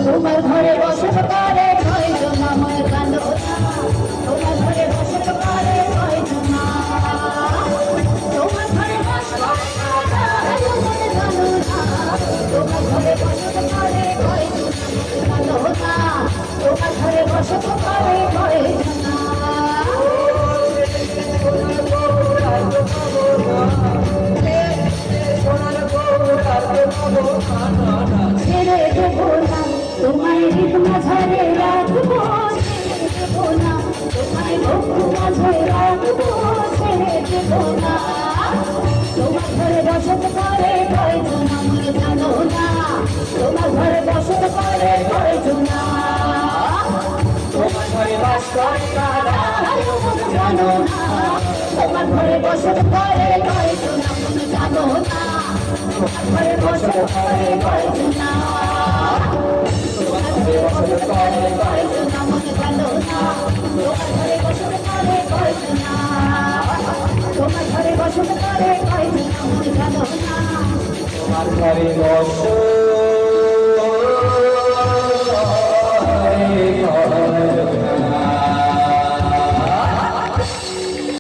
তোমার ঘরে বসে পারে কয়জন আমার কাঁদো না, তোমার ঘরে বসে পারে কয়জন, তোমার ঘরে বসে পারে কাঁদো না, তোমার ঘরে বসে পারে কয়জন কাঁদো না, তোমার ঘরে বসে পারে কয়জন। ছেড়ে দেবো না তোমায় হৃদ মাঝারে রাখবো, ছেড়ে দেবো না তোমায় ভক্ত মাঝে রাখবো, ছেড়ে দেবো না। তোমার ঘরে বসত করে কয়জন আমার জানো না, তোমার ঘরে বসত করে কয়জন, তোমার ঘরে বাস করে কারা জানো না, তোমার ঘরে বসত করে কয়জন আপন জানো না, তোমার ঘরে বসত করে কয়জন, তোমার ঘরে বসত করে কয়জন আপন জানো না, তোমার ঘরে বসত করে কয়জন, তোমার ঘরে বসত করে কয়জন আপন জানো না, তোমার ঘরে বসত